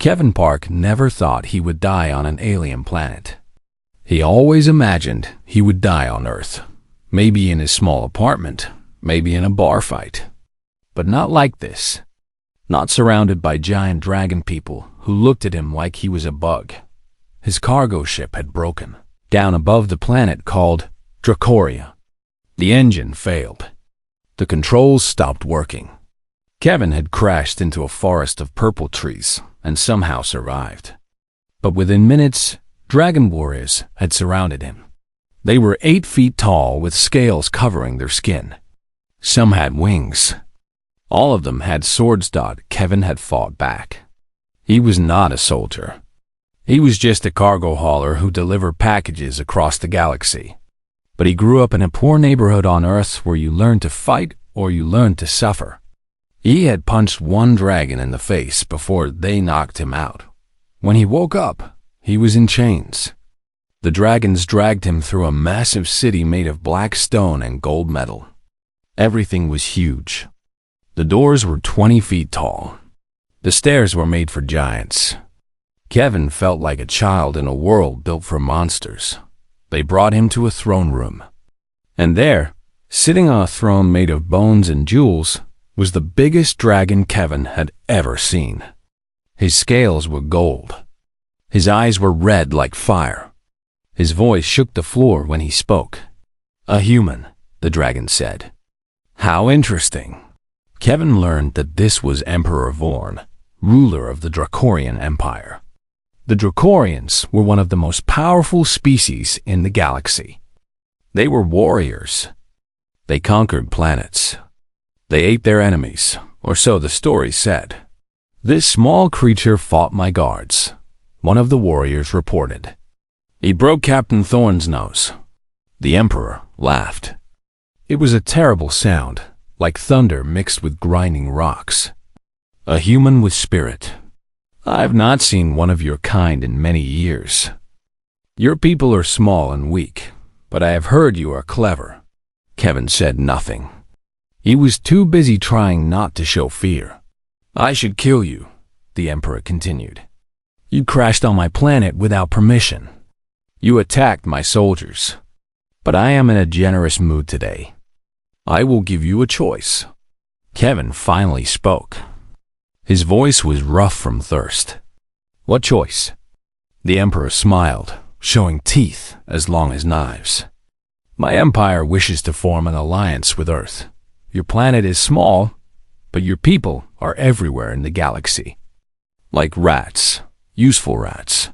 Kevin Park never thought he would die on an alien planet. He always imagined he would die on Earth, maybe in his small apartment, maybe in a bar fight. But not like this. Not surrounded by giant dragon people who looked at him like he was a bug. His cargo ship had broken, down above the planet called Dracoria. The engine failed. The controls stopped working. Kevin had crashed into a forest of purple trees and somehow survived. But within minutes, dragon warriors had surrounded him. They were 8 feet tall with scales covering their skin. Some had wings. All of them had swords. Kevin had fought back. He was not a soldier. He was just a cargo hauler who delivered packages across the galaxy. But he grew up in a poor neighborhood on Earth where you learn to fight or you learn to suffer. He had punched one dragon in the face before they knocked him out. When he woke up, he was in chains. The dragons dragged him through a massive city made of black stone and gold metal. Everything was huge. The doors were 20 feet tall. The stairs were made for giants. Kevin felt like a child in a world built for monsters. They brought him to a throne room. And there, sitting on a throne made of bones and jewels, was the biggest dragon Kevin had ever seen. His scales were gold. His eyes were red like fire. His voice shook the floor when he spoke. "A human," the dragon said. "How interesting." Kevin learned that this was Emperor Vorn, ruler of the Dracorian Empire. The Dracorians were one of the most powerful species in the galaxy. They were warriors. They conquered planets. They ate their enemies, or so the story said. "This small creature fought my guards," one of the warriors reported. "He broke Captain Thorn's nose." The Emperor laughed. It was a terrible sound, like thunder mixed with grinding rocks. "A human with spirit. I've not seen one of your kind in many years. Your people are small and weak, but I have heard you are clever." Kevin said nothing. He was too busy trying not to show fear. "I should kill you," the Emperor continued. "You crashed on my planet without permission. You attacked my soldiers. But I am in a generous mood today. I will give you a choice." Kevin finally spoke. His voice was rough from thirst. "What choice?" The Emperor smiled, showing teeth as long as knives. "My empire wishes to form an alliance with Earth. Your planet is small, but your people are everywhere in the galaxy. Like rats, useful rats.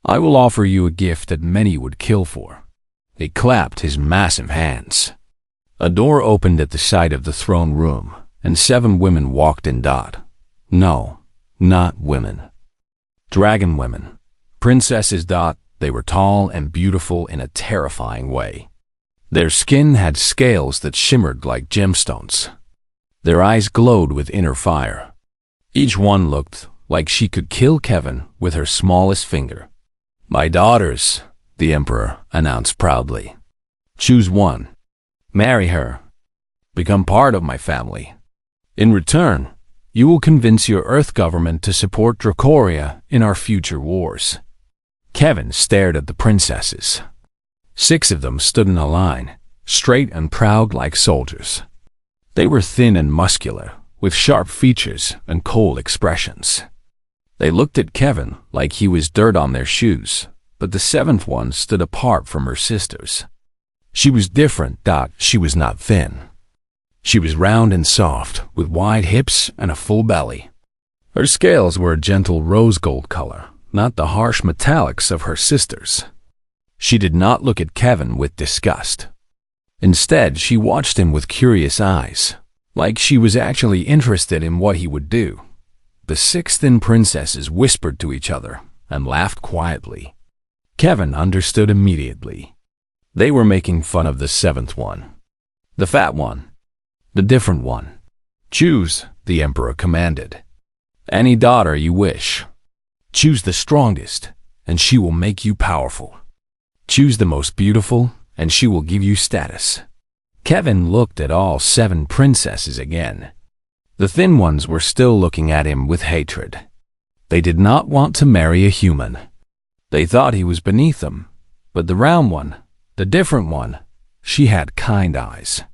I will offer you a gift that many would kill for." He clapped his massive hands. A door opened at the side of the throne room, and 7 women walked in. No, not women. Dragon women. Princesses. They were tall and beautiful in a terrifying way. Their skin had scales that shimmered like gemstones. Their eyes glowed with inner fire. Each one looked like she could kill Kevin with her smallest finger. "My daughters," the Emperor announced proudly. "Choose one. Marry her. Become part of my family. In return, you will convince your Earth government to support Dracoria in our future wars." Kevin stared at the princesses. 6 of them stood in a line, straight and proud like soldiers. They were thin and muscular, with sharp features and cold expressions. They looked at Kevin like he was dirt on their shoes, but the 7th one stood apart from her sisters. She was different. She was not thin. She was round and soft, with wide hips and a full belly. Her scales were a gentle rose gold color, not the harsh metallics of her sisters. She did not look at Kevin with disgust. Instead, she watched him with curious eyes, like she was actually interested in what he would do. The 6 thin princesses whispered to each other and laughed quietly. Kevin understood immediately. They were making fun of the 7th one. The fat one. The different one. "Choose," the Emperor commanded. "Any daughter you wish. Choose the strongest, and she will make you powerful. Choose the most beautiful, and she will give you status." Kevin looked at all 7 princesses again. The thin ones were still looking at him with hatred. They did not want to marry a human. They thought he was beneath them, but the round one, the different one, she had kind eyes.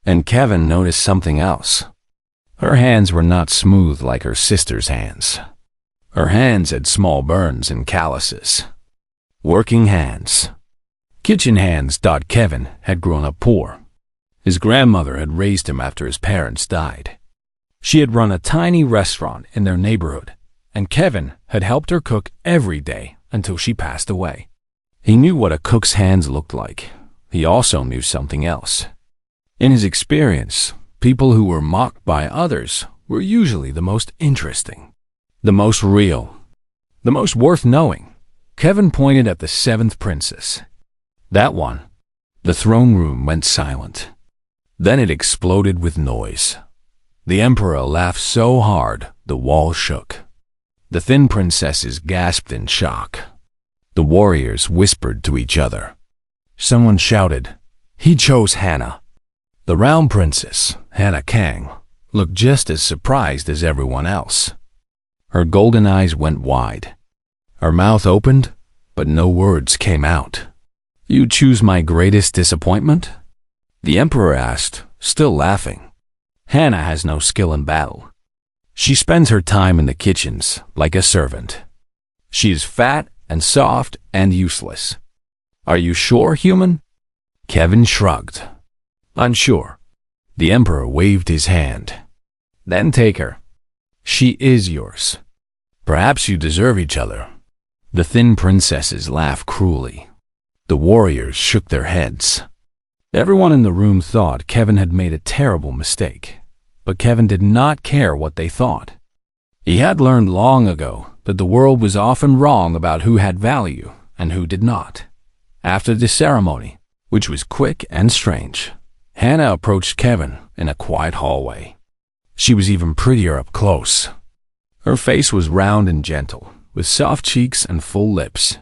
And Kevin noticed something else. Her hands were not smooth like her sister's hands. Her hands had small burns and calluses. Working hands. Kitchen hands. Kevin had grown up poor. His grandmother had raised him after his parents died. She had run a tiny restaurant in their neighborhood, and Kevin had helped her cook every day until she passed away. He knew what a cook's hands looked like. He also knew something else. In his experience, people who were mocked by others were usually the most interesting, the most real, the most worth knowing. Kevin pointed at the seventh princess. That one. The throne room went silent. Then it exploded with noise. The emperor laughed so hard the wall shook. The thin princesses gasped in shock. The warriors whispered to each other. Someone shouted, "He chose Hannah." The round princess, Hannah Kang, looked just as surprised as everyone else. Her golden eyes went wide. Her mouth opened, but no words came out. "You choose my greatest disappointment?" The emperor asked, still laughing. Hannah has no skill in battle. She spends her time in the kitchens like a servant. She is fat and soft and useless. Are you sure, human? Kevin shrugged. Unsure. The emperor waved his hand. Then take her. She is yours. Perhaps you deserve each other. The thin princesses laughed cruelly. The warriors shook their heads. Everyone in the room thought Kevin had made a terrible mistake, but Kevin did not care what they thought. He had learned long ago that the world was often wrong about who had value and who did not. After the ceremony, which was quick and strange, Hannah approached Kevin in a quiet hallway. She was even prettier up close. Her face was round and gentle, with soft cheeks and full lips.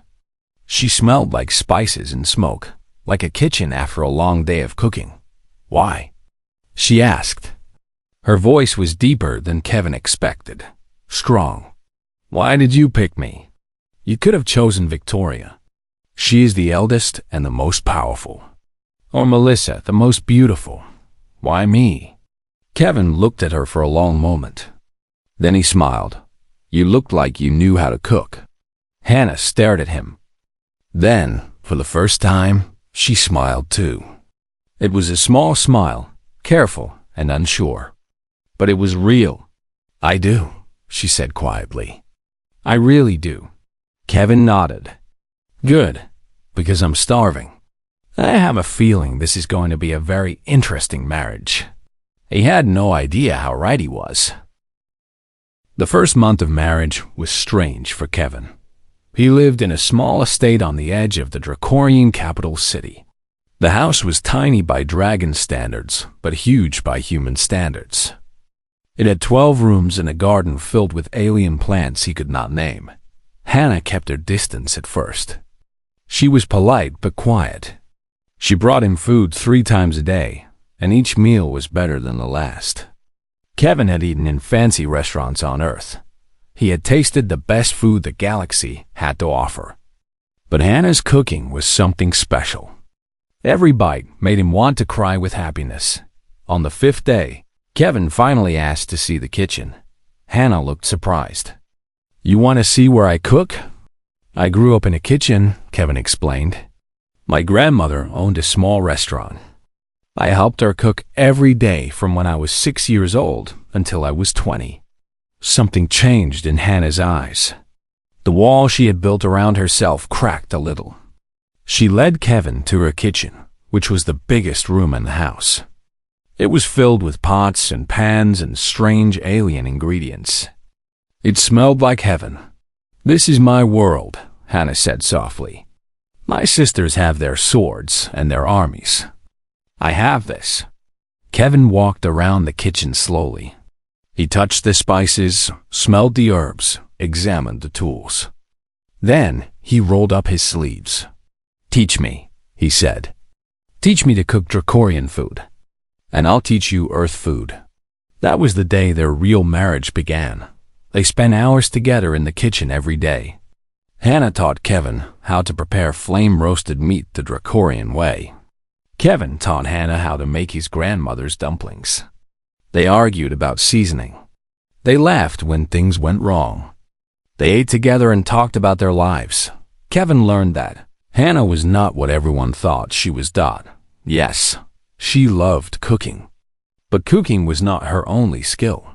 She smelled like spices and smoke, like a kitchen after a long day of cooking. Why? She asked. Her voice was deeper than Kevin expected. Strong. Why did you pick me? You could have chosen Victoria. She is the eldest and the most powerful. Or Melissa, the most beautiful. Why me? Kevin looked at her for a long moment. Then he smiled. You looked like you knew how to cook. Hannah stared at him. Then, for the first time, she smiled too. It was a small smile, careful and unsure. But it was real. I do, she said quietly. I really do. Kevin nodded. Good, because I'm starving. I have a feeling this is going to be a very interesting marriage. He had no idea how right he was. The first month of marriage was strange for Kevin. He lived in a small estate on the edge of the Draconian capital city. The house was tiny by dragon standards, but huge by human standards. It had 12 rooms and a garden filled with alien plants he could not name. Hannah kept her distance at first. She was polite but quiet. She brought him food 3 times a day, and each meal was better than the last. Kevin had eaten in fancy restaurants on Earth. He had tasted the best food the galaxy had to offer. But Hannah's cooking was something special. Every bite made him want to cry with happiness. On the 5th day, Kevin finally asked to see the kitchen. Hannah looked surprised. You want to see where I cook? I grew up in a kitchen, Kevin explained. My grandmother owned a small restaurant. I helped her cook every day from when I was 6 years old until I was 20. Something changed in Hannah's eyes. The wall she had built around herself cracked a little. She led Kevin to her kitchen, which was the biggest room in the house. It was filled with pots and pans and strange alien ingredients. It smelled like heaven. This is my world, Hannah said softly. My sisters have their swords and their armies. I have this. Kevin walked around the kitchen slowly. He touched the spices, smelled the herbs, examined the tools. Then he rolled up his sleeves. Teach me, he said. Teach me to cook Draconian food, and I'll teach you Earth food. That was the day their real marriage began. They spent hours together in the kitchen every day. Hannah taught Kevin how to prepare flame-roasted meat the Dracorian way. Kevin taught Hannah how to make his grandmother's dumplings. They argued about seasoning. They laughed when things went wrong. They ate together and talked about their lives. Kevin learned that Hannah was not what everyone thought she was. Yes, she loved cooking. But cooking was not her only skill.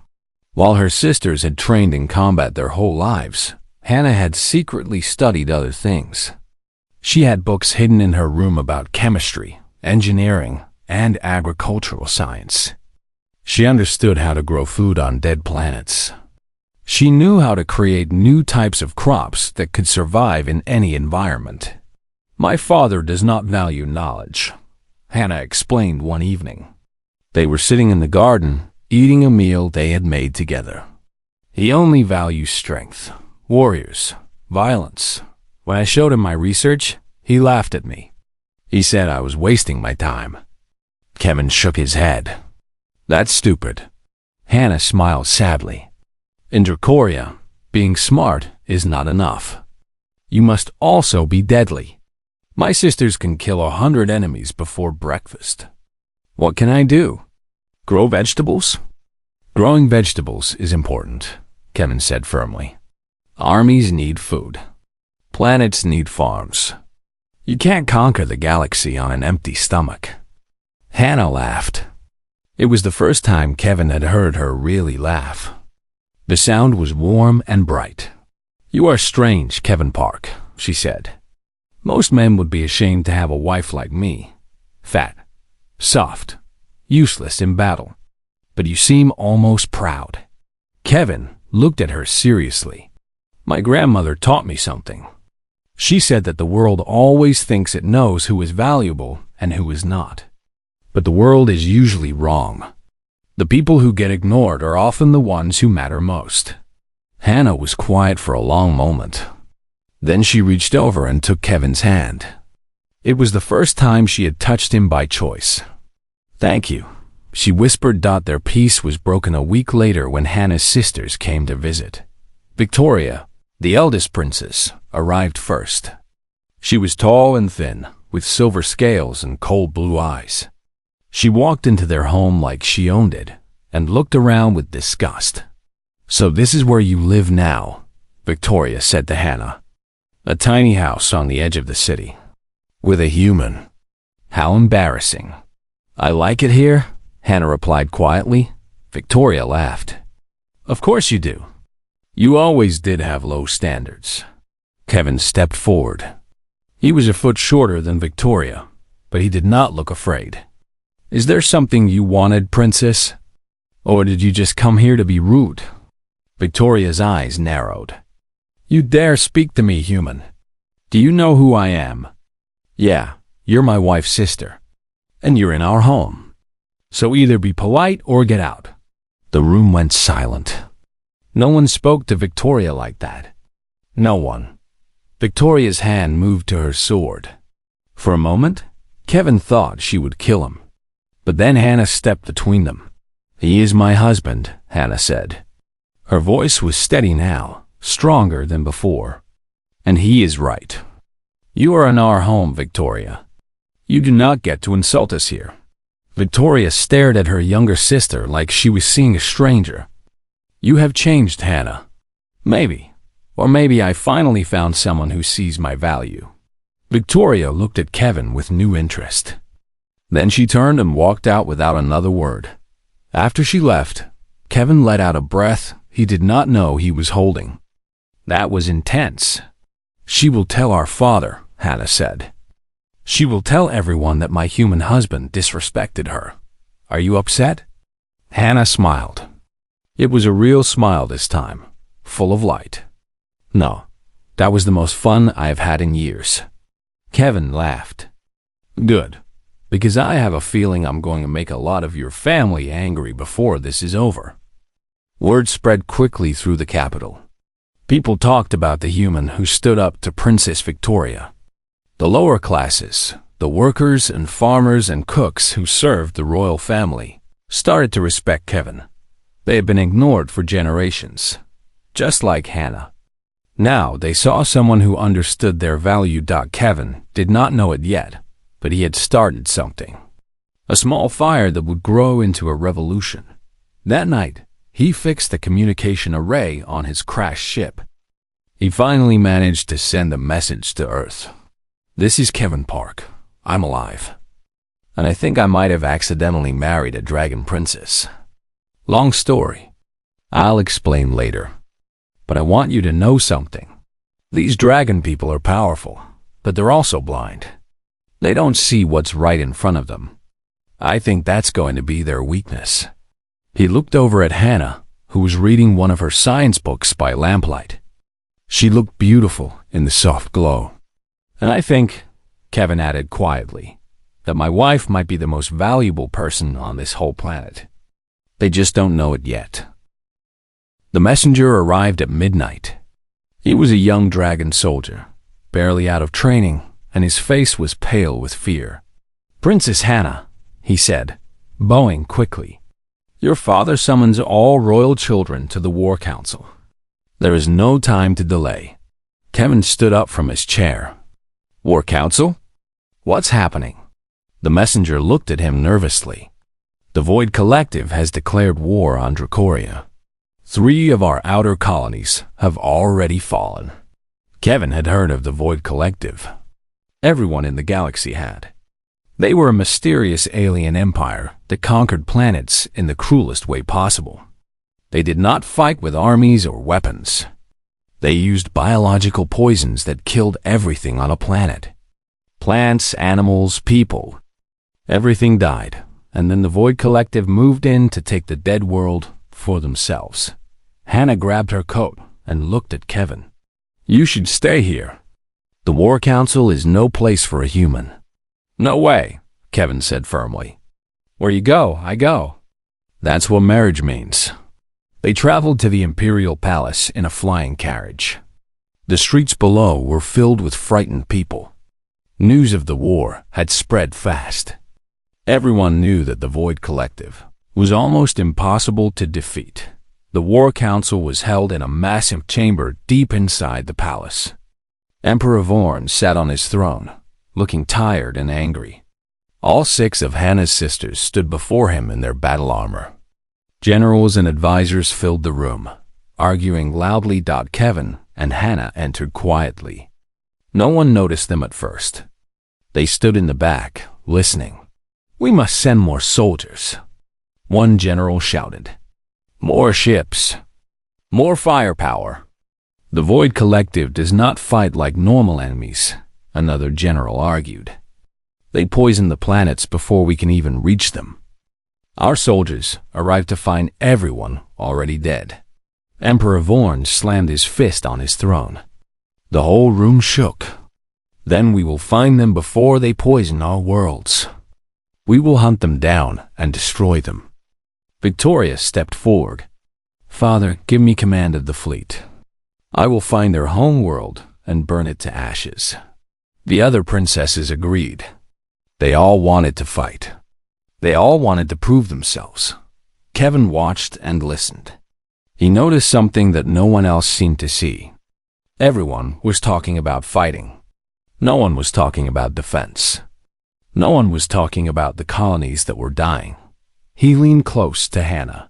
While her sisters had trained in combat their whole lives, Hannah had secretly studied other things. She had books hidden in her room about chemistry, engineering, and agricultural science. She understood how to grow food on dead planets. She knew how to create new types of crops that could survive in any environment. "My father does not value knowledge," Hannah explained one evening. They were sitting in the garden, eating a meal they had made together. "He only values strength, warriors, violence. When I showed him my research, he laughed at me. He said I was wasting my time." Kevin shook his head. "That's stupid." Hannah smiled sadly. "In Dracoria, being smart is not enough. You must also be deadly. My sisters can kill 100 enemies before breakfast. What can I do? Grow vegetables?" "Growing vegetables is important," Kevin said firmly. "Armies need food. Planets need farms. You can't conquer the galaxy on an empty stomach." Hannah laughed. It was the first time Kevin had heard her really laugh. The sound was warm and bright. "You are strange, Kevin Park," she said. "Most men would be ashamed to have a wife like me. Fat, soft, useless in battle. But you seem almost proud." Kevin looked at her seriously. "My grandmother taught me something. She said that the world always thinks it knows who is valuable and who is not. But the world is usually wrong. The people who get ignored are often the ones who matter most." Hannah was quiet for a long moment. Then she reached over and took Kevin's hand. It was the first time she had touched him by choice. "Thank you," she whispered. Their peace was broken a week later when Hannah's sisters came to visit. Victoria, the eldest princess, arrived first. She was tall and thin, with silver scales and cold blue eyes. She walked into their home like she owned it, and looked around with disgust. "So this is where you live now," Victoria said to Hannah. "A tiny house on the edge of the city. With a human. How embarrassing." "I like it here," Hannah replied quietly. Victoria laughed. "Of course you do. You always did have low standards." Kevin stepped forward. He was a foot shorter than Victoria, but he did not look afraid. "Is there something you wanted, princess? Or did you just come here to be rude?" Victoria's eyes narrowed. "You dare speak to me, human? Do you know who I am?" "Yeah, you're my wife's sister. And you're in our home. So either be polite or get out." The room went silent. No one spoke to Victoria like that. No one. Victoria's hand moved to her sword. For a moment, Kevin thought she would kill him. But then Hannah stepped between them. "He is my husband," Hannah said. Her voice was steady now, stronger than before. "And he is right. You are in our home, Victoria. You do not get to insult us here." Victoria stared at her younger sister like she was seeing a stranger. "You have changed, Hannah. Maybe. Or maybe I finally found someone who sees my value." Victoria looked at Kevin with new interest. Then she turned and walked out without another word. After she left, Kevin let out a breath he did not know he was holding. That was intense. "She will tell our father," Hannah said. "She will tell everyone that my human husband disrespected her. Are you upset?" Hannah smiled. It was a real smile this time, full of light. "No, that was the most fun I have had in years." Kevin laughed. "Good, because I have a feeling I'm going to make a lot of your family angry before this is over." Word spread quickly through the capital. People talked about the human who stood up to Princess Victoria. The lower classes, the workers and farmers and cooks who served the royal family, started to respect Kevin. They had been ignored for generations. just like Hannah. Now they saw someone who understood their value. Kevin did not know it yet, but he had started something. A small fire that would grow into a revolution. That night, he fixed the communication array on his crashed ship. He finally managed to send a message to Earth. "This is Kevin Park. I'm alive. And I think I might have accidentally married a dragon princess. Long story. I'll explain later. But I want you to know something. These dragon people are powerful, but they're also blind. They don't see what's right in front of them. I think that's going to be their weakness." He looked over at Hannah, who was reading one of her science books by lamplight. She looked beautiful in the soft glow. "And I think," Kevin added quietly, "that my wife might be the most valuable person on this whole planet. They just don't know it yet." The messenger arrived at midnight. He was a young dragon soldier, barely out of training, and his face was pale with fear. "Princess Hannah," he said, bowing quickly, "your father summons all royal children to the War Council. There is no time to delay." Kevin stood up from his chair. "War Council? What's happening?" The messenger looked at him nervously. "The Void Collective has declared war on Dracoria. 3 of our outer colonies have already fallen." Kevin had heard of the Void Collective. Everyone in the galaxy had. They were a mysterious alien empire that conquered planets in the cruelest way possible. They did not fight with armies or weapons. They used biological poisons that killed everything on a planet. Plants, animals, people. Everything died, and then the Void Collective moved in to take the dead world for themselves. Hannah grabbed her coat and looked at Kevin. "You should stay here. The War Council is no place for a human." "No way," Kevin said firmly. "Where you go, I go." That's what marriage means. They traveled to the Imperial Palace in a flying carriage. The streets below were filled with frightened people. News of the war had spread fast. Everyone knew that the Void Collective was almost impossible to defeat. The War Council was held in a massive chamber deep inside the palace. Emperor Vorn sat on his throne, looking tired and angry. All 6 of Hannah's sisters stood before him in their battle armor. Generals and advisors filled the room, arguing loudly. Kevin and Hannah entered quietly. No one noticed them at first. They stood in the back, listening. "We must send more soldiers," one general shouted. "More ships. More firepower." "The Void Collective does not fight like normal enemies," another general argued. "They poison the planets before we can even reach them. Our soldiers arrived to find everyone already dead." Emperor Vorn slammed his fist on his throne. The whole room shook. "Then we will find them before they poison our worlds. We will hunt them down and destroy them." Victoria stepped forward. "Father, give me command of the fleet. I will find their home world and burn it to ashes." The other princesses agreed. They all wanted to fight. They all wanted to prove themselves. Kevin watched and listened. He noticed something that no one else seemed to see. Everyone was talking about fighting. No one was talking about defense. No one was talking about the colonies that were dying. He leaned close to Hannah.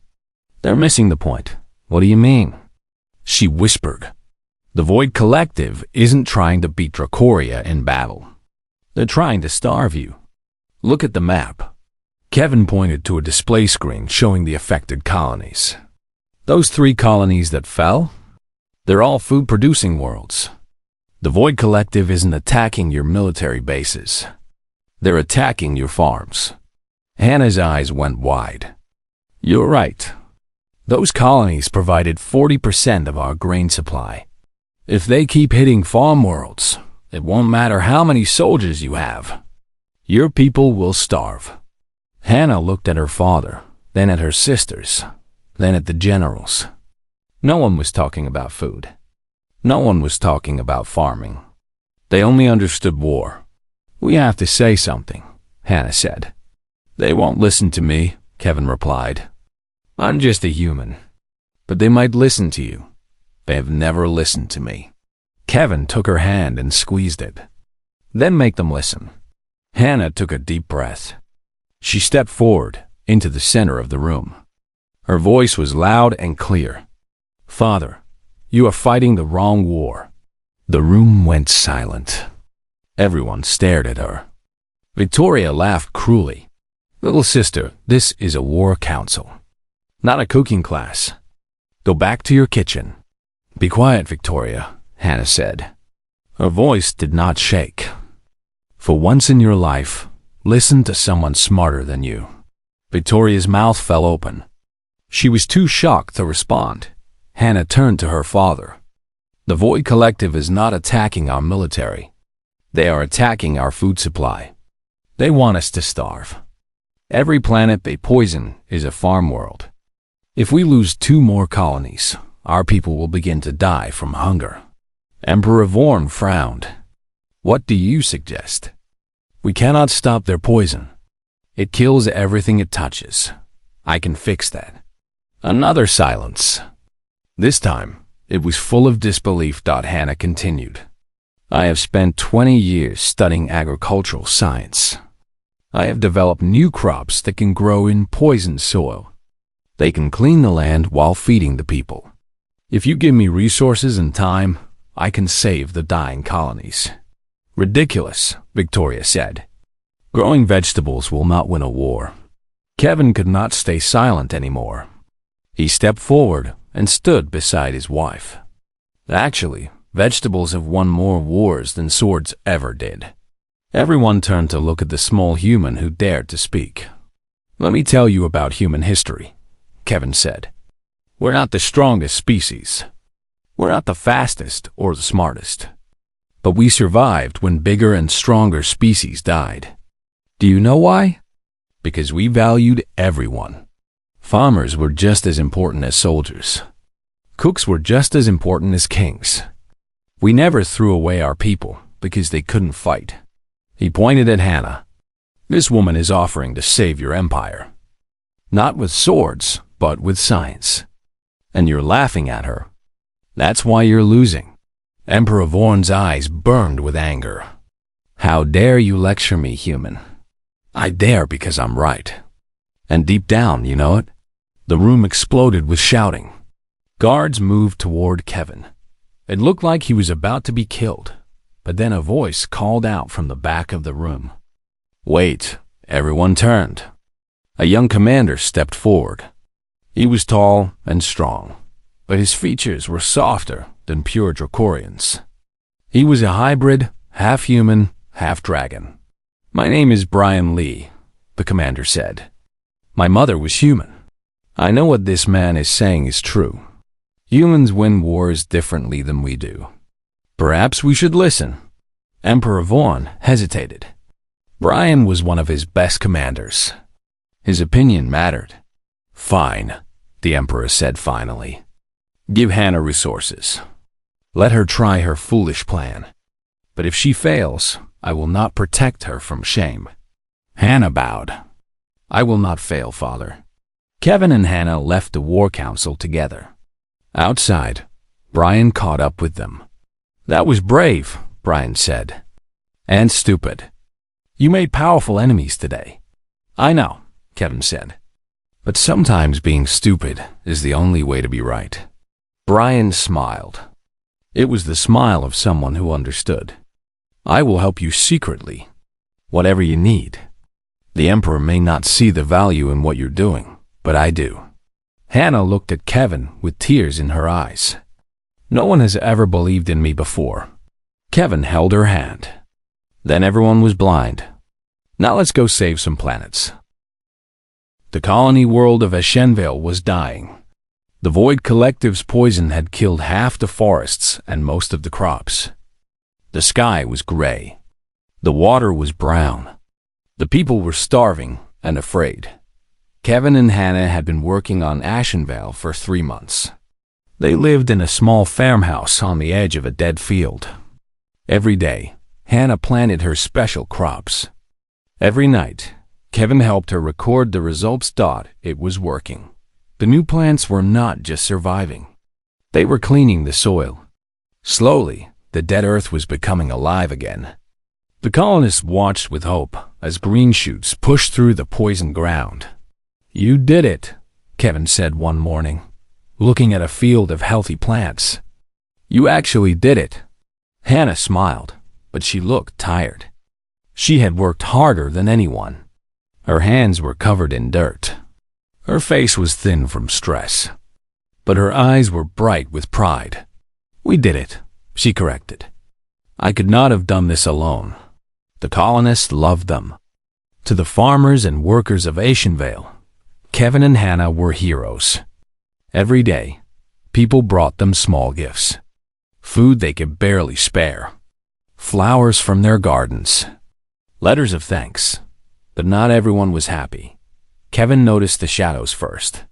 "They're missing the point. What do you mean?" She whispered. "The Void Collective isn't trying to beat Dracoria in battle. They're trying to starve you. Look at the map." Kevin pointed to a display screen showing the affected colonies. "Those 3 colonies that fell? They're all food-producing worlds. The Void Collective isn't attacking your military bases. They're attacking your farms." Hannah's eyes went wide. "You're right. Those colonies provided 40% of our grain supply. If they keep hitting farm worlds, it won't matter how many soldiers you have. Your people will starve." Hannah looked at her father, then at her sisters, then at the generals. No one was talking about food. No one was talking about farming. They only understood war. "We have to say something," Hannah said. "They won't listen to me," Kevin replied. "I'm just a human. But they might listen to you. They have never listened to me. Kevin took her hand and squeezed it. Then make them listen. Hannah took a deep breath. She stepped forward into the center of the room. Her voice was loud and clear. Father, you are fighting the wrong war. The room went silent. Everyone stared at her. Victoria laughed cruelly. Little sister, this is a war council, not a cooking class. Go back to your kitchen. Be quiet, Victoria, Hannah said. Her voice did not shake. For once in your life, listen to someone smarter than you. Victoria's mouth fell open. She was too shocked to respond. Hannah turned to her father. The Void Collective is not attacking our military. They are attacking our food supply. They want us to starve. Every planet they poison is a farm world. If we lose 2 more colonies, our people will begin to die from hunger. Emperor Vorn frowned. What do you suggest? We cannot stop their poison. It kills everything it touches. I can fix that. Another silence. This time, it was full of disbelief. Hannah continued. I have spent 20 years studying agricultural science. I have developed new crops that can grow in poisoned soil. They can clean the land while feeding the people. If you give me resources and time, I can save the dying colonies. Ridiculous, Victoria said. Growing vegetables will not win a war. Kevin could not stay silent anymore. He stepped forward and stood beside his wife. Actually, vegetables have won more wars than swords ever did. Everyone turned to look at the small human who dared to speak. Let me tell you about human history, Kevin said. We're not the strongest species. We're not the fastest or the smartest. But we survived when bigger and stronger species died. Do you know why? Because we valued everyone. Farmers were just as important as soldiers. Cooks were just as important as kings. We never threw away our people because they couldn't fight. He pointed at Hannah. This woman is offering to save your empire. Not with swords, but with science. And you're laughing at her. That's why you're losing. Emperor Vorn's eyes burned with anger. How dare you lecture me, human? I dare because I'm right. And deep down, you know it? The room exploded with shouting. Guards moved toward Kevin. It looked like he was about to be killed. But then a voice called out from the back of the room. Wait, everyone turned. A young commander stepped forward. He was tall and strong, but his features were softer than pure Dracorians. He was a hybrid, half-human, half-dragon. My name is Brian Lee, the commander said. My mother was human. I know what this man is saying is true. Humans win wars differently than we do. Perhaps we should listen. Emperor Vorn hesitated. Brian was one of his best commanders. His opinion mattered. Fine, the Emperor said finally. Give Hannah resources. Let her try her foolish plan. But if she fails, I will not protect her from shame. Hannah bowed. I will not fail, Father. Kevin and Hannah left the War Council together. Outside, Brian caught up with them. That was brave, Brian said. And stupid. You made powerful enemies today. I know, Kevin said. But sometimes being stupid is the only way to be right. Brian smiled. It was the smile of someone who understood. I will help you secretly. Whatever you need. The Emperor may not see the value in what you're doing, but I do. Hannah looked at Kevin with tears in her eyes. No one has ever believed in me before. Kevin held her hand. Then everyone was blind. Now let's go save some planets. The colony world of Ashenvale was dying. The Void Collective's poison had killed half the forests and most of the crops. The sky was gray. The water was brown. The people were starving and afraid. Kevin and Hannah had been working on Ashenvale for 3 months. They lived in a small farmhouse on the edge of a dead field. Every day, Hannah planted her special crops. Every night, Kevin helped her record the results. It was working. The new plants were not just surviving. They were cleaning the soil. Slowly, the dead earth was becoming alive again. The colonists watched with hope as green shoots pushed through the poisoned ground. "You did it," Kevin said one morning, looking at a field of healthy plants. "You actually did it." Hannah smiled, but she looked tired. She had worked harder than anyone. Her hands were covered in dirt. Her face was thin from stress, but her eyes were bright with pride. "We did it," she corrected. "I could not have done this alone." The colonists loved them. To the farmers and workers of Ashenvale, Kevin and Hannah were heroes. Every day, people brought them small gifts. Food they could barely spare. Flowers from their gardens. Letters of thanks. But not everyone was happy. Kevin noticed the shadows first.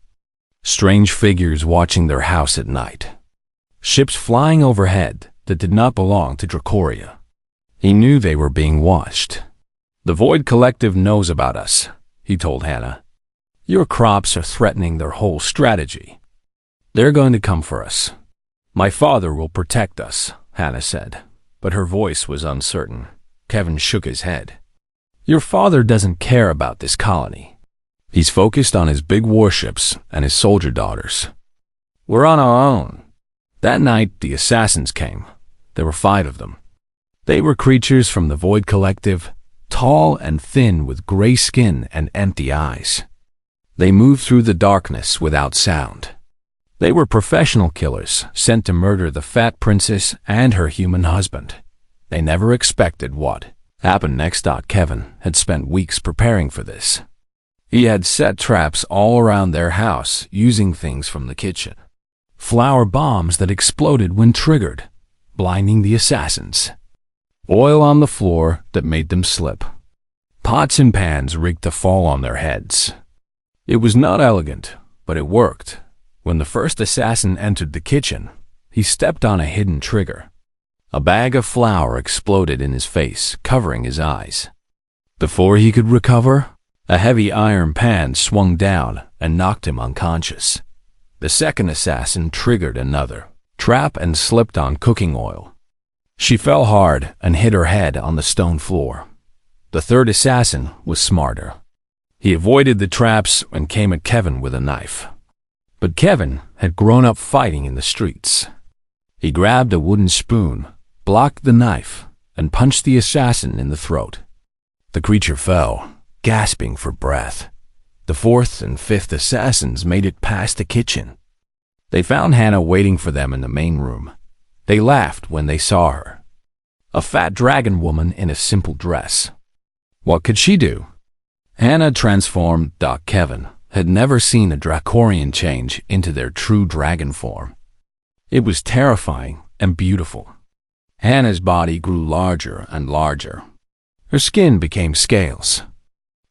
Strange figures watching their house at night. Ships flying overhead that did not belong to Dracoria. He knew they were being watched. "The Void Collective knows about us," he told Hannah. "Your crops are threatening their whole strategy. They're going to come for us." "My father will protect us," Hannah said, but her voice was uncertain. Kevin shook his head. "Your father doesn't care about this colony. He's focused on his big warships and his soldier daughters. We're on our own." That night, the assassins came. There were 5 of them. They were creatures from the Void Collective, tall and thin with gray skin and empty eyes. They moved through the darkness without sound. They were professional killers sent to murder the fat princess and her human husband. They never expected what happened next. Kevin had spent weeks preparing for this. He had set traps all around their house using things from the kitchen. Flour bombs that exploded when triggered, blinding the assassins. Oil on the floor that made them slip. Pots and pans rigged to fall on their heads. It was not elegant, but it worked. When the first assassin entered the kitchen, he stepped on a hidden trigger. A bag of flour exploded in his face, covering his eyes. Before he could recover, a heavy iron pan swung down and knocked him unconscious. The second assassin triggered another trap and slipped on cooking oil. She fell hard and hit her head on the stone floor. The third assassin was smarter. He avoided the traps and came at Kevin with a knife. But Kevin had grown up fighting in the streets. He grabbed a wooden spoon, blocked the knife, and punched the assassin in the throat. The creature fell, gasping for breath. The 4th and 5th assassins made it past the kitchen. They found Hannah waiting for them in the main room. They laughed when they saw her. A fat dragon woman in a simple dress. What could she do? Hannah transformed. Kevin had never seen a Dracorian change into their true dragon form. It was terrifying and beautiful. Hannah's body grew larger and larger. Her skin became scales.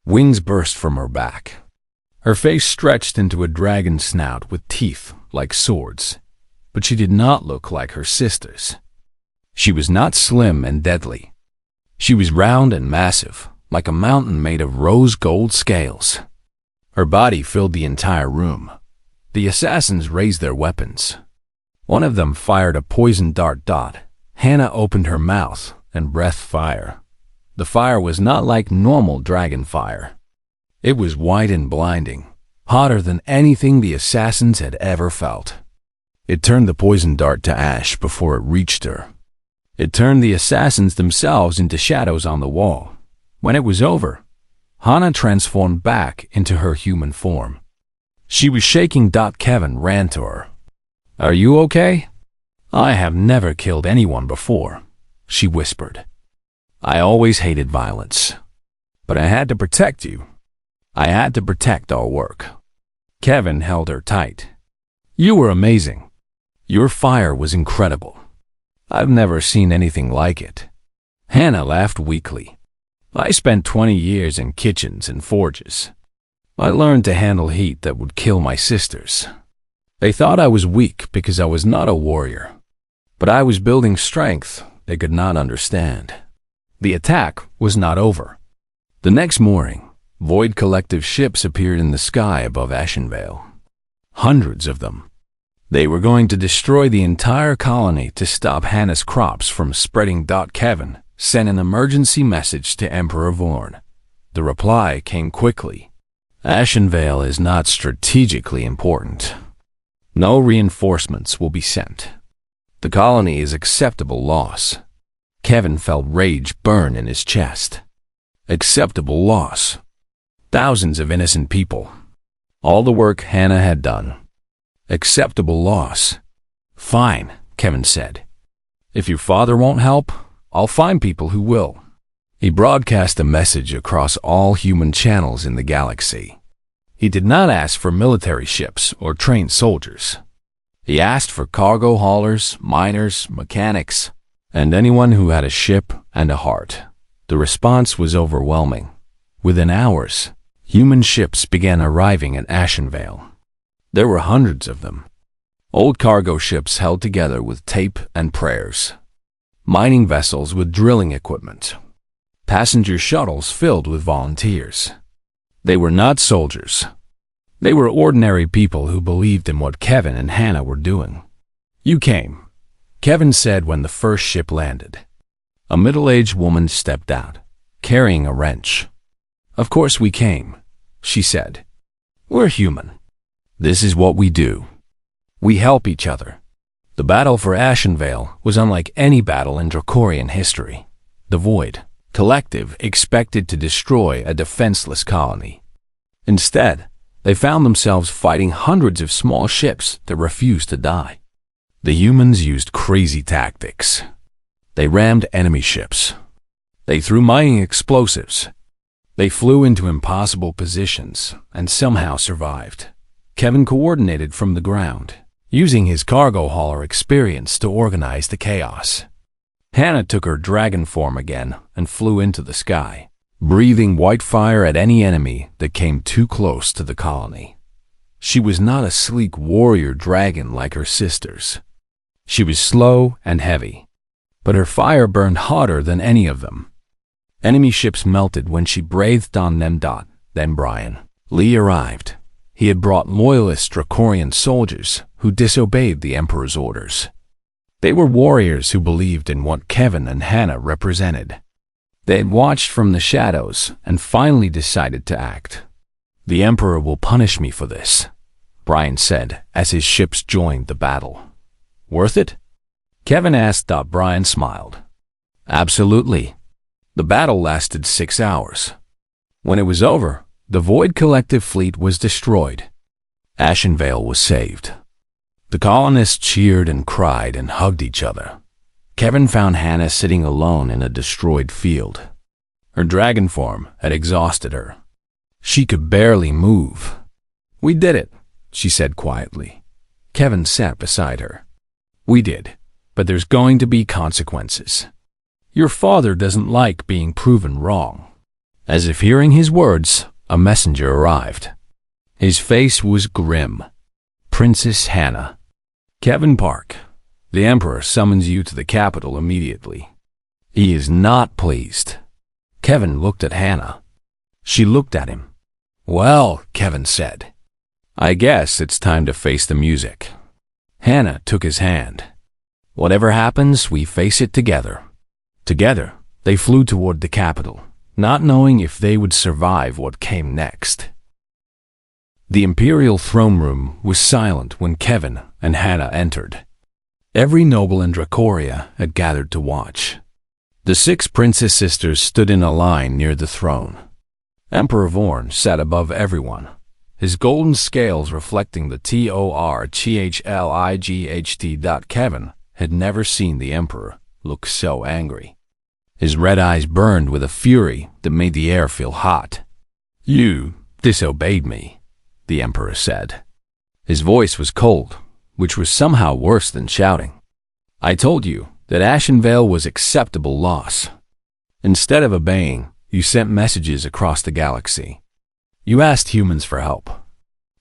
Wings burst from her back. Her face stretched into a dragon snout with teeth like swords. But she did not look like her sisters. She was not slim and deadly. She was round and massive, like a mountain made of rose gold scales. Her body filled the entire room. The assassins raised their weapons. One of them fired a poison dart. Hannah opened her mouth and breathed fire. The fire was not like normal dragon fire. It was white and blinding, hotter than anything the assassins had ever felt. It turned the poison dart to ash before it reached her. It turned the assassins themselves into shadows on the wall. When it was over, Hannah transformed back into her human form. She was shaking. Kevin ran to her. "Are you okay?" "I have never killed anyone before," she whispered. "I always hated violence. But I had to protect you. I had to protect our work." Kevin held her tight. "You were amazing. Your fire was incredible. I've never seen anything like it." Hannah laughed weakly. "I spent 20 years in kitchens and forges. I learned to handle heat that would kill my sisters. They thought I was weak because I was not a warrior. But I was building strength they could not understand." The attack was not over. The next morning, Void Collective ships appeared in the sky above Ashenvale. Hundreds of them. They were going to destroy the entire colony to stop Hannah's crops from spreading. Kevin sent an emergency message to Emperor Vorn. The reply came quickly. Ashenvale is not strategically important. No reinforcements will be sent. The colony is acceptable loss. Kevin felt rage burn in his chest. Acceptable loss. Thousands of innocent people. All the work Hannah had done. Acceptable loss. Fine, Kevin said. If your father won't help, I'll find people who will. He broadcast a message across all human channels in the galaxy. He did not ask for military ships or trained soldiers. He asked for cargo haulers, miners, mechanics, and anyone who had a ship and a heart. The response was overwhelming. Within hours, human ships began arriving at Ashenvale. There were hundreds of them. Old cargo ships held together with tape and prayers. Mining vessels with drilling equipment. Passenger shuttles filled with volunteers. They were not soldiers. They were ordinary people who believed in what Kevin and Hannah were doing. You came, Kevin said when the first ship landed. A middle-aged woman stepped out, carrying a wrench. Of course we came, she said. We're human. This is what we do. We help each other. The battle for Ashenvale was unlike any battle in Dracorian history. The Void Collective expected to destroy a defenseless colony. Instead, they found themselves fighting hundreds of small ships that refused to die. The humans used crazy tactics. They rammed enemy ships. They threw mining explosives. They flew into impossible positions and somehow survived. Kevin coordinated from the ground, using his cargo hauler experience to organize the chaos. Hannah took her dragon form again and flew into the sky, breathing white fire at any enemy that came too close to the colony. She was not a sleek warrior dragon like her sisters. She was slow and heavy, but her fire burned hotter than any of them. Enemy ships melted when she breathed on them. Then Brian Lee arrived. He had brought loyalist Dracorian soldiers who disobeyed the Emperor's orders. They were warriors who believed in what Kevin and Hannah represented. They had watched from the shadows and finally decided to act. The Emperor will punish me for this, Brian said as his ships joined the battle. Worth it? Kevin asked. Brian smiled. Absolutely. The battle lasted 6 hours. When it was over, the Void Collective fleet was destroyed. Ashenvale was saved. The colonists cheered and cried and hugged each other. Kevin found Hannah sitting alone in a destroyed field. Her dragon form had exhausted her. She could barely move. We did it, she said quietly. Kevin sat beside her. We did, but there's going to be consequences. Your father doesn't like being proven wrong. As if hearing his words, a messenger arrived. His face was grim. Princess Hannah. Kevin Park, the Emperor summons you to the capital immediately. He is not pleased. Kevin looked at Hannah. She looked at him. Well, Kevin said, I guess it's time to face the music. Hannah took his hand. Whatever happens, we face it together. Together, they flew toward the capital, not knowing if they would survive what came next. The Imperial throne room was silent when Kevin and Hannah entered. Every noble in Dracoria had gathered to watch. The 6 princess sisters stood in a line near the throne. Emperor Vorn sat above everyone, his golden scales reflecting the TORCHLIGHT. Kevin had never seen the Emperor look so angry. His red eyes burned with a fury that made the air feel hot. You disobeyed me, the Emperor said. His voice was cold, which was somehow worse than shouting. I told you that Ashenvale was acceptable loss. Instead of obeying, you sent messages across the galaxy. You asked humans for help.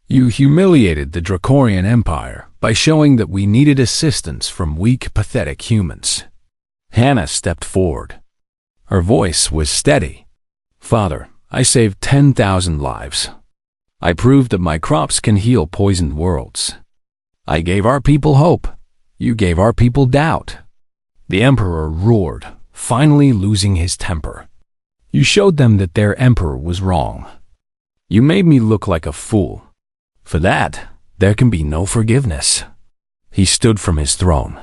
You humiliated the Dracorian Empire by showing that we needed assistance from weak, pathetic humans. Hannah stepped forward. Her voice was steady. Father, I saved 10,000 lives. I proved that my crops can heal poisoned worlds. I gave our people hope. You gave our people doubt. The emperor roared, finally losing his temper. You showed them that their emperor was wrong. You made me look like a fool. For that, there can be no forgiveness. He stood from his throne.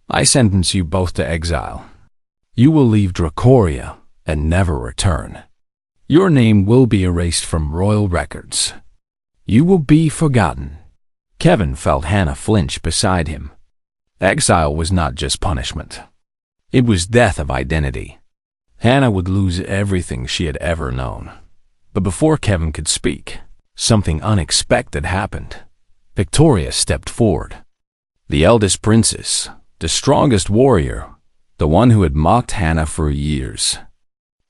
I sentence you both to exile. You will leave Dracoria and never return. Your name will be erased from royal records. You will be forgotten. Kevin felt Hannah flinch beside him. Exile was not just punishment. It was death of identity. Hannah would lose everything she had ever known. But before Kevin could speak, something unexpected happened. Victoria stepped forward. The eldest princess, the strongest warrior, the one who had mocked Hannah for years.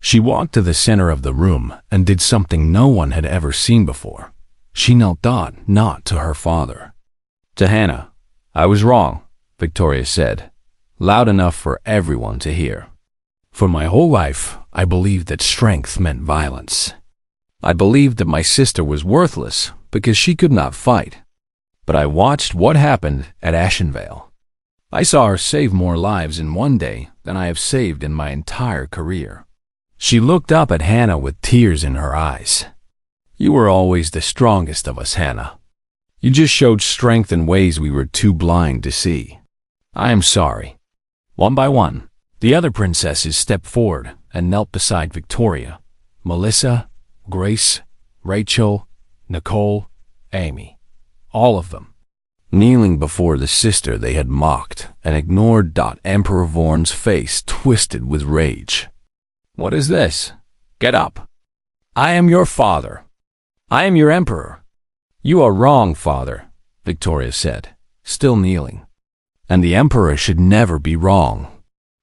She walked to the center of the room and did something no one had ever seen before. She knelt down, not to her father. To Hannah, I was wrong, Victoria said, loud enough for everyone to hear. For my whole life, I believed that strength meant violence. I believed that my sister was worthless because she could not fight. But I watched what happened at Ashenvale. I saw her save more lives in one day than I have saved in my entire career. She looked up at Hannah with tears in her eyes. You were always the strongest of us, Hannah. You just showed strength in ways we were too blind to see. I am sorry. One by one, the other princesses stepped forward and knelt beside Victoria. Melissa, Grace, Rachel, Nicole, Amy. All of them. Kneeling before the sister they had mocked and ignored. Emperor Vorn's face twisted with rage. What is this? Get up. I am your father. I am your emperor. You are wrong, father, Victoria said, still kneeling. And the emperor should never be wrong.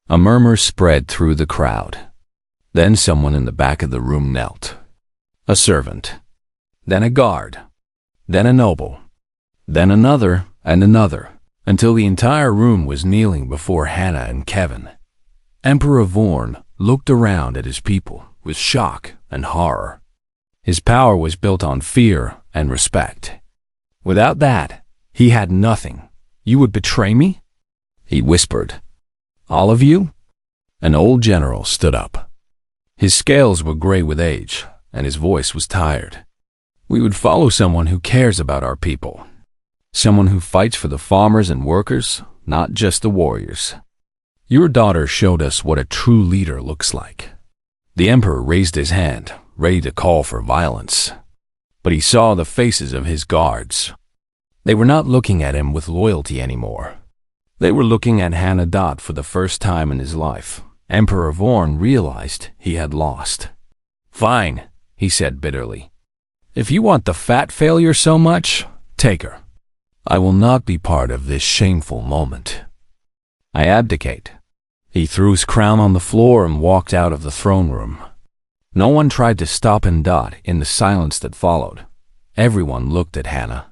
A murmur spread through the crowd. Then someone in the back of the room knelt. A servant. Then a guard. Then a noble. Then another and another, until the entire room was kneeling before Hannah and Kevin. Emperor Vorn looked around at his people with shock and horror. His power was built on fear and respect. Without that, he had nothing. You would betray me? He whispered. All of you? An old general stood up. His scales were gray with age, and his voice was tired. We would follow someone who cares about our people. Someone who fights for the farmers and workers, not just the warriors. Your daughter showed us what a true leader looks like. The emperor raised his hand, ready to call for violence. But he saw the faces of his guards. They were not looking at him with loyalty anymore. They were looking at Hannah. For the first time in his life, Emperor Vorn realized he had lost. Fine, he said bitterly. If you want the fat failure so much, take her. I will not be part of this shameful moment. I abdicate. He threw his crown on the floor and walked out of the throne room. No one tried to stop him. In the silence that followed, everyone looked at Hannah.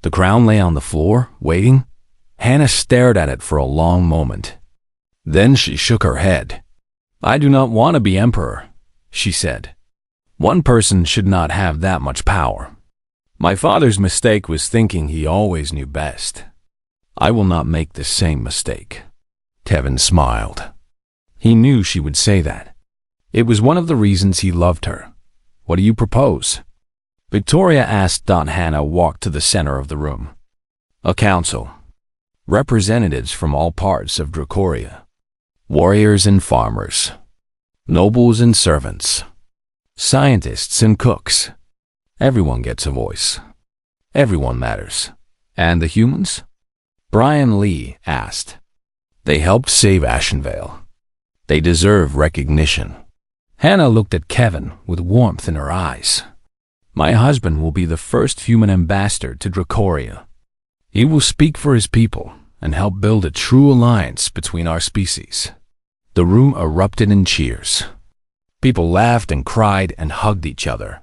The crown lay on the floor, waiting. Hannah stared at it for a long moment. Then she shook her head. I do not want to be emperor, she said. One person should not have that much power. My father's mistake was thinking he always knew best. I will not make the same mistake. Kevin smiled. He knew she would say that. It was one of the reasons he loved her. What do you propose? Victoria asked. Hannah walked to the center of the room. A council. Representatives from all parts of Dracoria. Warriors and farmers. Nobles and servants. Scientists and cooks. Everyone gets a voice. Everyone matters. And the humans? Brian Lee asked. They helped save Ashenvale. They deserve recognition. Hannah looked at Kevin with warmth in her eyes. My husband will be the first human ambassador to Dracoria. He will speak for his people and help build a true alliance between our species. The room erupted in cheers. People laughed and cried and hugged each other.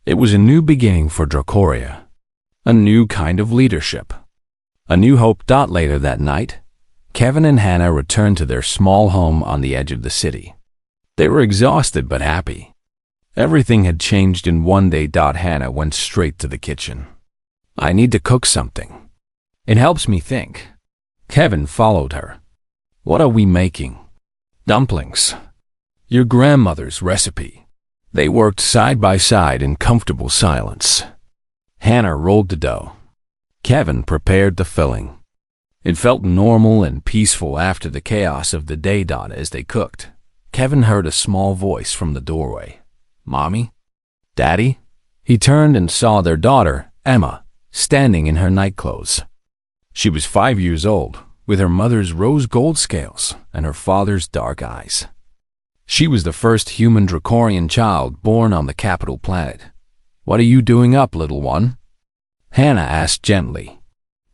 It was a new beginning for Dracoria. A new kind of leadership. A new hope. Later that night, Kevin and Hannah returned to their small home on the edge of the city. They were exhausted but happy. Everything had changed in one day. Hannah went straight to the kitchen. I need to cook something. It helps me think. Kevin followed her. What are we making? Dumplings. Your grandmother's recipe. They worked side by side in comfortable silence. Hannah rolled the dough. Kevin prepared the filling. It felt normal and peaceful after the chaos of the day. As they cooked, Kevin heard a small voice from the doorway. Mommy? Daddy? He turned and saw their daughter, Emma, standing in her nightclothes. She was 5 years old, with her mother's rose gold scales and her father's dark eyes. She was the first human Dracorian child born on the capital planet. What are you doing up, little one? Hannah asked gently.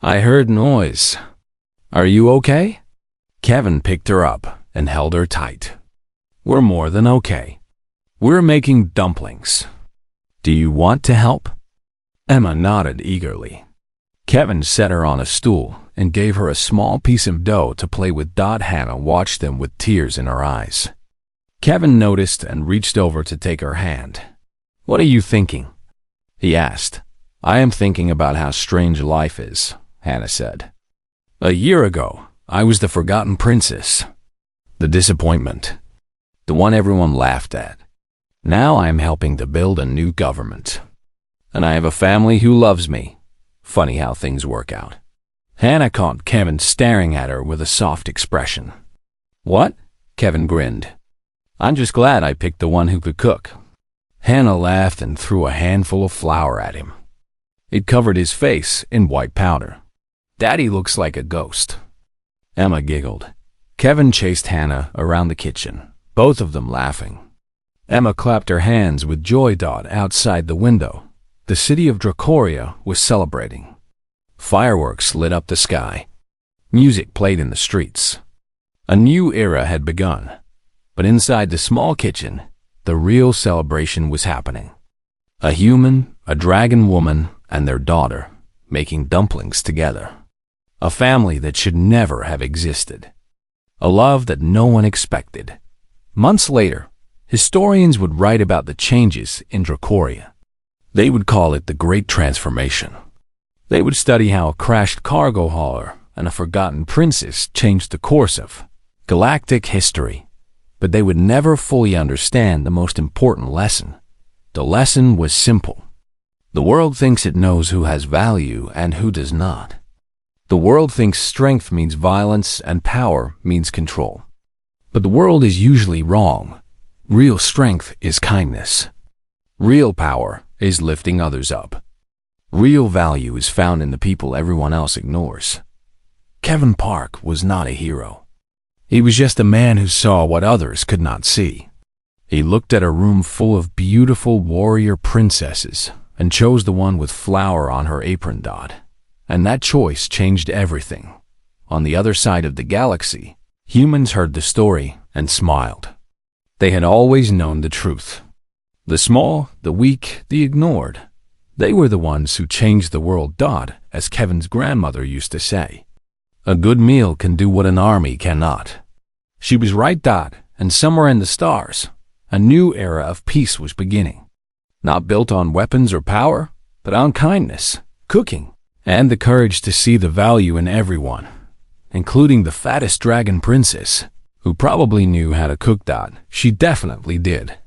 I heard noise. Are you okay? Kevin picked her up and held her tight. We're more than okay. We're making dumplings. Do you want to help? Emma nodded eagerly. Kevin set her on a stool and gave her a small piece of dough to play with. Hannah watched them with tears in her eyes. Kevin noticed and reached over to take her hand. What are you thinking? He asked. I am thinking about how strange life is, Hannah said. A year ago, I was the forgotten princess. The disappointment. The one everyone laughed at. Now I am helping to build a new government. And I have a family who loves me. Funny how things work out. Hannah caught Kevin staring at her with a soft expression. What? Kevin grinned. I'm just glad I picked the one who could cook. Hannah laughed and threw a handful of flour at him. It covered his face in white powder. Daddy looks like a ghost. Emma giggled. Kevin chased Hannah around the kitchen, both of them laughing. Emma clapped her hands with joy. Outside the window, the city of Dracoria was celebrating. Fireworks lit up the sky. Music played in the streets. A new era had begun. But inside the small kitchen, the real celebration was happening. A human, a dragon woman, and their daughter making dumplings together. A family that should never have existed. A love that no one expected. Months later, historians would write about the changes in Dracoria. They would call it the Great Transformation. They would study how a crashed cargo hauler and a forgotten princess changed the course of galactic history. But they would never fully understand the most important lesson. The lesson was simple. The world thinks it knows who has value and who does not. The world thinks strength means violence and power means control. But the world is usually wrong. Real strength is kindness. Real power is lifting others up. Real value is found in the people everyone else ignores. Kevin Park was not a hero. He was just a man who saw what others could not see. He looked at a room full of beautiful warrior princesses and chose the one with flower on her apron. And that choice changed everything. On the other side of the galaxy, humans heard the story and smiled. They had always known the truth. The small, the weak, the ignored. They were the ones who changed the world. As Kevin's grandmother used to say. A good meal can do what an army cannot. She was right. And somewhere in the stars, a new era of peace was beginning. Not built on weapons or power, but on kindness, cooking, and the courage to see the value in everyone, including the fattest dragon princess, who probably knew how to cook. She definitely did.